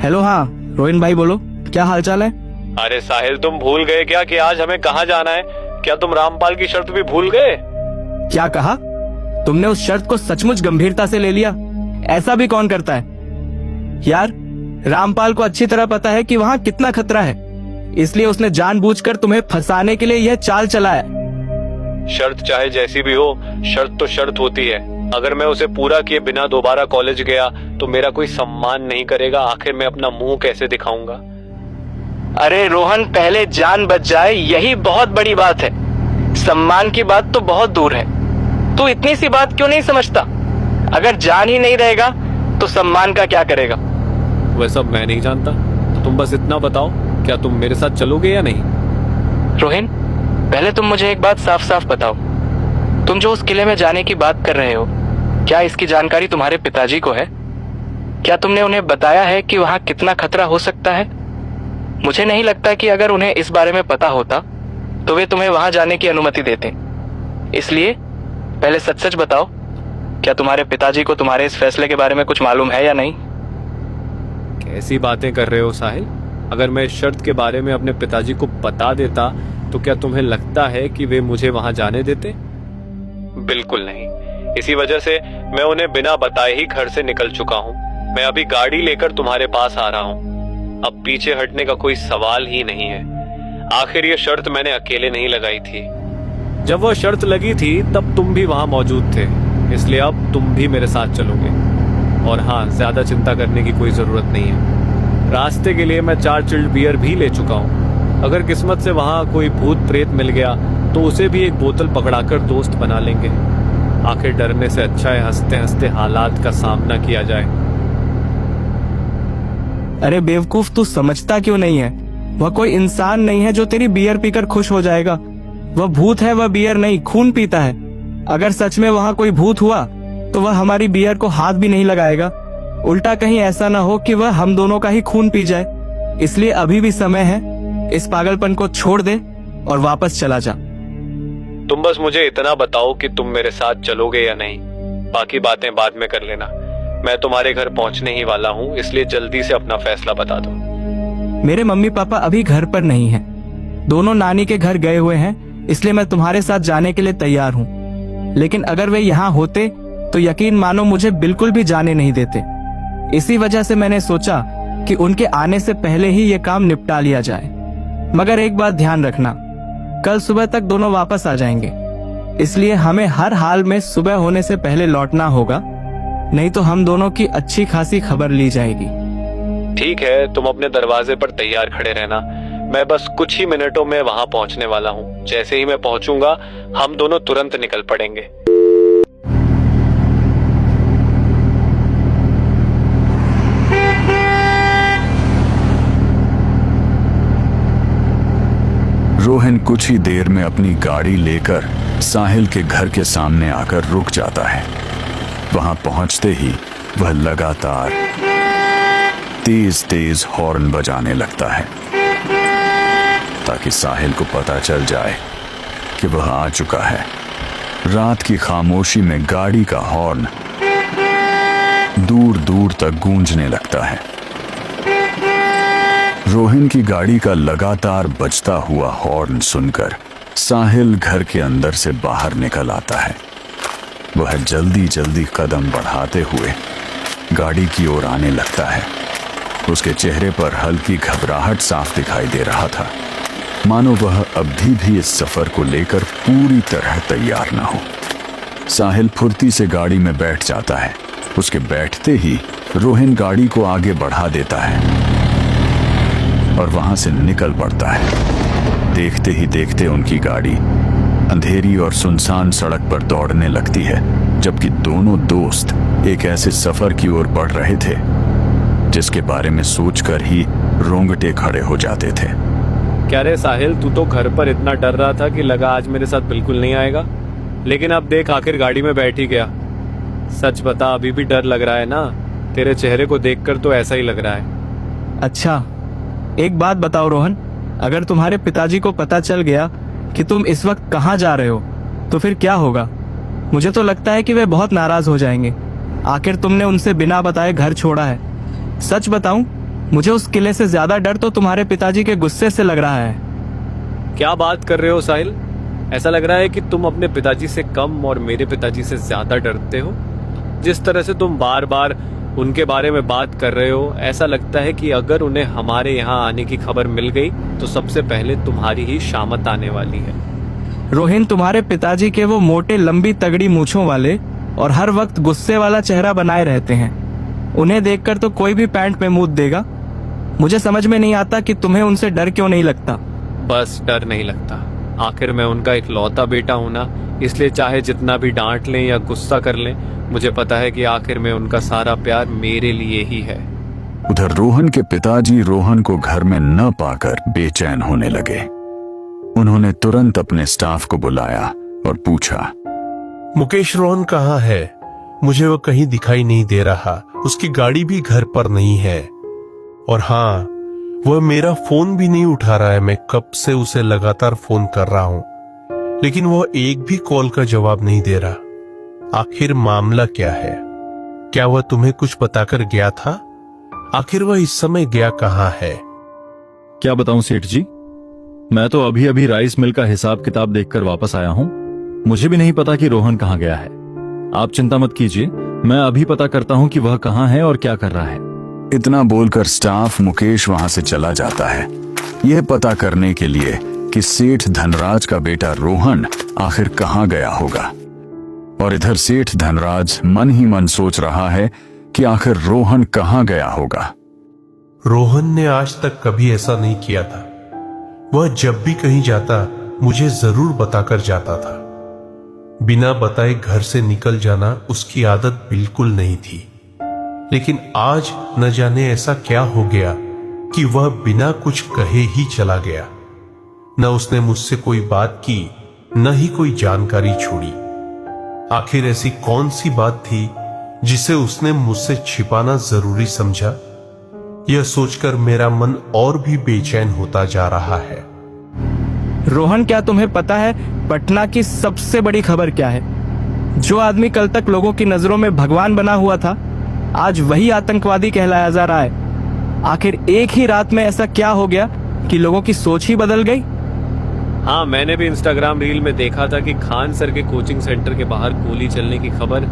Hello, हाँ रोहिन भाई बोलो, क्या हालचाल है? अरे साहिल, तुम भूल गए क्या कि आज हमें कहाँ जाना है? क्या तुम रामपाल की शर्त भी भूल गए? क्या कहा तुमने? उस शर्त को सचमुच गंभीरता से ले लिया? ऐसा भी कौन करता है यार? रामपाल को अच्छी तरह पता है कि वहाँ कितना खतरा है, इसलिए उसने जानबूझकर तुम्हें फंसाने के लिए यह चाल चलाया। शर्त चाहे जैसी भी हो, शर्त तो शर्त होती है। अगर मैं उसे पूरा किए बिना दोबारा कॉलेज गया तो मेरा कोई सम्मान नहीं करेगा। आखिर मैं अपना मुंह कैसे दिखाऊंगा? अरे रोहन, पहले जान बच जाए यही बहुत बड़ी बात है। सम्मान की बात तो बहुत दूर है। तू इतनी सी बात क्यों नहीं समझता? अगर जान ही नहीं रहेगा तो सम्मान का क्या करेगा? वह सब मैं नहीं जानता, तो तुम बस इतना बताओ, क्या तुम मेरे साथ चलोगे या नहीं? रोहिन, पहले तुम मुझे एक बात साफ साफ बताओ, तुम जो उस किले में जाने की बात कर रहे हो, क्या इसकी जानकारी तुम्हारे पिताजी को है? क्या तुमने उन्हें बताया है कि वहाँ कितना खतरा हो सकता है? मुझे नहीं लगता कि अगर उन्हें इस बारे में पता होता तो वे तुम्हें वहाँ जाने की अनुमति देते। इसलिए पहले सच सच बताओ, क्या तुम्हारे पिताजी को तुम्हारे इस फैसले के बारे में कुछ मालूम है या नहीं? कैसी बातें कर रहे हो साहिल? अगर मैं इस शर्त के बारे में अपने पिताजी को बता देता तो क्या तुम्हें लगता है कि वे मुझे वहां जाने देते? बिल्कुल नहीं। इसी वजह से मैं उन्हें बिना बताए ही घर से निकल चुका हूँ। मैं अभी गाड़ी लेकर तुम्हारे पास आ रहा हूँ। अब पीछे हटने का कोई सवाल ही नहीं है। आखिर ये शर्त मैंने अकेले नहीं लगाई थी। जब वो शर्त लगी थी तब तुम भी वहां मौजूद थे, इसलिए अब तुम भी मेरे साथ चलोगे। और हाँ, ज्यादा चिंता करने की कोई जरूरत नहीं है। रास्ते के लिए मैं 4 चिल्ड बियर भी ले चुका हूँ। अगर किस्मत से वहां कोई भूत प्रेत मिल गया तो उसे भी एक बोतल पकड़ाकर दोस्त बना लेंगे। आखिर डरने से अच्छा है हंसते हंसते हालात का सामना किया जाए। अरे बेवकूफ, तू समझता क्यों नहीं है? वह कोई इंसान नहीं है जो तेरी बियर पीकर खुश हो जाएगा। वह भूत है, वह बियर नहीं खून पीता है। अगर सच में वहाँ कोई भूत हुआ तो वह हमारी बियर को हाथ भी नहीं लगाएगा। उल्टा कहीं ऐसा ना हो कि वह हम दोनों का ही खून पी जाए। इसलिए अभी भी समय है, इस पागलपन को छोड़ दे और वापस चला जा। तुम बस मुझे इतना बताओ कि तुम मेरे साथ चलोगे या नहीं। बाकी बातें बाद में कर लेना। मैं तुम्हारे घर पहुंचने ही वाला हूँ, इसलिए जल्दी से अपना फैसला बता दो। मेरे मम्मी पापा अभी घर पर नहीं हैं। दोनों नानी के घर गए हुए हैं, इसलिए मैं तुम्हारे साथ जाने के लिए तैयार हूँ। लेकिन अगर वे यहाँ होते तो यकीन मानो मुझे बिल्कुल भी जाने नहीं देते। इसी वजह से मैंने सोचा कि उनके आने से पहले ही ये काम निपटा लिया जाए। मगर एक बात ध्यान रखना, कल सुबह तक दोनों वापस आ जाएंगे, इसलिए हमें हर हाल में सुबह होने से पहले लौटना होगा, नहीं तो हम दोनों की अच्छी खासी खबर ली जाएगी। ठीक है, तुम अपने दरवाजे पर तैयार खड़े रहना। मैं बस कुछ ही मिनटों में वहां पहुंचने वाला हूँ। जैसे ही मैं पहुंचूंगा हम दोनों तुरंत निकल पड़ेंगे। रोहन कुछ ही देर में अपनी गाड़ी लेकर साहिल के घर के सामने आकर रुक जाता है। वहां पहुंचते ही वह लगातार तेज तेज हॉर्न बजाने लगता है ताकि साहिल को पता चल जाए कि वह आ चुका है। रात की खामोशी में गाड़ी का हॉर्न दूर दूर तक गूंजने लगता है। रोहिन की गाड़ी का लगातार बजता हुआ हॉर्न सुनकर साहिल घर के अंदर से बाहर निकल आता है। वह जल्दी जल्दी कदम बढ़ाते हुए गाड़ी की ओर आने लगता है। उसके चेहरे पर हल्की घबराहट साफ दिखाई दे रहा था, मानो वह अभी भी इस सफर को लेकर पूरी तरह तैयार न हो। साहिल फुर्ती से गाड़ी में बैठ जाता है। उसके बैठते ही रोहिन गाड़ी को आगे बढ़ा देता है और वहां से निकल पड़ता है। देखते ही देखते उनकी गाड़ी अंधेरी और सुनसान सड़क पर दौड़ने लगती है, जबकि दोनों दोस्त एक ऐसे सफर की ओर बढ़ रहे थे जिसके बारे में सोचकर ही रोंगटे खड़े हो जाते थे। क्या रे साहिल, तू तो घर पर इतना डर रहा था कि लगा आज मेरे साथ बिल्कुल नहीं आएगा, लेकिन अब देख आखिर गाड़ी में बैठ ही गया। सच बता, अभी भी डर लग रहा है ना? तेरे चेहरे को देखकर तो ऐसा ही लग रहा है। अच्छा, एक बात बताओ रोहन, अगर तुम्हारे पिताजी को पता चल गया कि तुम इस वक्त कहाँ जा रहे हो तो फिर क्या होगा? मुझे तो लगता है कि वे बहुत नाराज हो जाएंगे। आखिर तुमने उनसे बिना बताए घर छोड़ा है। सच बताऊं, मुझे उस किले से ज्यादा डर तो तुम्हारे पिताजी के गुस्से से लग रहा है। क्या बात कर रहे हो साहिल? ऐसा लग रहा है कि तुम अपने पिताजी से कम और मेरे पिताजी से ज्यादा डरते हो। जिस तरह से तुम बार बार उनके बारे में बात कर रहे हो, ऐसा लगता है कि अगर उन्हें हमारे यहाँ आने की खबर मिल गई तो सबसे पहले तुम्हारी ही शामत आने वाली है। रोहिन, तुम्हारे पिताजी के वो मोटे लंबी तगड़ी मूंछों वाले और हर वक्त गुस्से वाला चेहरा बनाए रहते हैं। उन्हें देखकर तो कोई भी पैंट में मूत देगा। मुझे समझ में नहीं आता कि तुम्हें उनसे डर क्यों नहीं लगता। बस डर नहीं लगता, आखिर मैं उनका इकलौता बेटा हूं ना, इसलिए चाहे जितना भी डांट लें या गुस्सा कर लें, मुझे पता है कि आखिर में उनका सारा प्यार मेरे लिए ही है। उधर रोहन के पिताजी रोहन को घर में न पाकर बेचैन होने लगे। उन्होंने तुरंत अपने स्टाफ को बुलाया और पूछा, मुकेश रोहन कहाँ है? मुझे वो कहीं दिखाई नहीं दे रहा। उसकी गाड़ी भी घर पर नहीं है। और हाँ, वह मेरा फोन भी नहीं उठा रहा है। मैं कब से उसे लगातार फोन कर रहा हूं, लेकिन वह एक भी कॉल का जवाब नहीं दे रहा। आखिर मामला क्या है? क्या वह तुम्हें कुछ बताकर गया था? आखिर वह इस समय गया कहाँ है? क्या बताऊं सेठ जी, मैं तो अभी अभी राइस मिल का हिसाब किताब देखकर वापस आया हूं। मुझे भी नहीं पता कि रोहन कहाँ गया है। आप चिंता मत कीजिए, मैं अभी पता करता हूं कि वह कहाँ है और क्या कर रहा है। इतना बोलकर स्टाफ मुकेश वहां से चला जाता है, यह पता करने के लिए कि सेठ धनराज का बेटा रोहन आखिर कहाँ गया होगा। और इधर सेठ धनराज मन ही मन सोच रहा है कि आखिर रोहन कहाँ गया होगा। रोहन ने आज तक कभी ऐसा नहीं किया था। वह जब भी कहीं जाता मुझे जरूर बताकर जाता था। बिना बताए घर से निकल जाना उसकी आदत बिल्कुल नहीं थी। लेकिन आज न जाने ऐसा क्या हो गया कि वह बिना कुछ कहे ही चला गया। न उसने मुझसे कोई बात की, न ही कोई जानकारी छोड़ी। आखिर ऐसी कौन सी बात थी जिसे उसने मुझसे छिपाना जरूरी समझा? यह सोचकर मेरा मन और भी बेचैन होता जा रहा है। रोहन, क्या तुम्हें पता है पटना की सबसे बड़ी खबर क्या है? जो आदमी कल तक लोगों की नजरों में भगवान बना हुआ था, आज वही आतंकवादी कहलाया जा रहा है। आखिर एक ही रात में ऐसा क्या हो गया कि लोगों की सोच ही बदल गई? हाँ, मैंने भी इंस्टाग्राम रील में देखा था कि खान सर के कोचिंग सेंटर के बाहर गोली चलने की खबर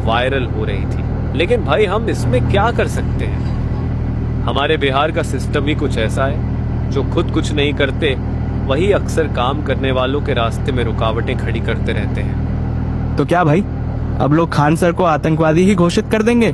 वायरल हो रही थी। लेकिन भाई, हम इसमें क्या कर सकते हैं? हमारे बिहार का सिस्टम ही कुछ ऐसा है, जो खुद कुछ नहीं करते वही अक्सर काम करने वालों के रास्ते में रुकावटें खड़ी करते रहते हैं। तो क्या भाई, अब लोग खान सर को आतंकवादी ही घोषित कर देंगे?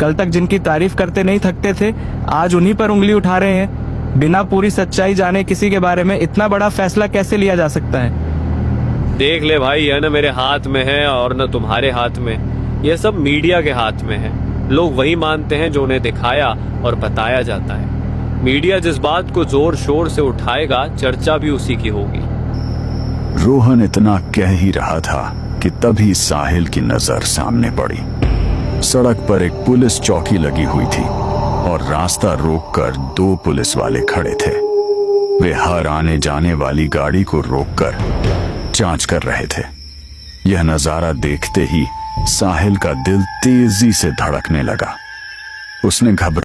कल तक जिनकी तारीफ करते नहीं थकते थे, आज उन्हीं पर उंगली उठा रहे हैं। बिना पूरी सच्चाई जाने किसी के बारे में इतना बड़ा फैसला कैसे लिया जा सकता है? देख ले भाई, यह न मेरे हाथ में है और न तुम्हारे हाथ में। यह सब मीडिया के हाथ में है। लोग वही मानते हैं जो उन्हें दिखाया और बताया जाता है। मीडिया जिस बात को जोर शोर से उठाएगा, चर्चा भी उसी की होगी। रोहन इतना कह ही रहा था कि तभी साहिल की नजर सामने पड़ी। सड़क पर एक पुलिस चौकी लगी हुई थी और रास्ता रोककर 2 पुलिस वाले खड़े थे। वे हर आने जाने वाली गाड़ी को रोककर जांच कर रहे थे। यह नजारा देखते ही साहिल का दिल तेजी से धड़कने लगा। उसने घबरा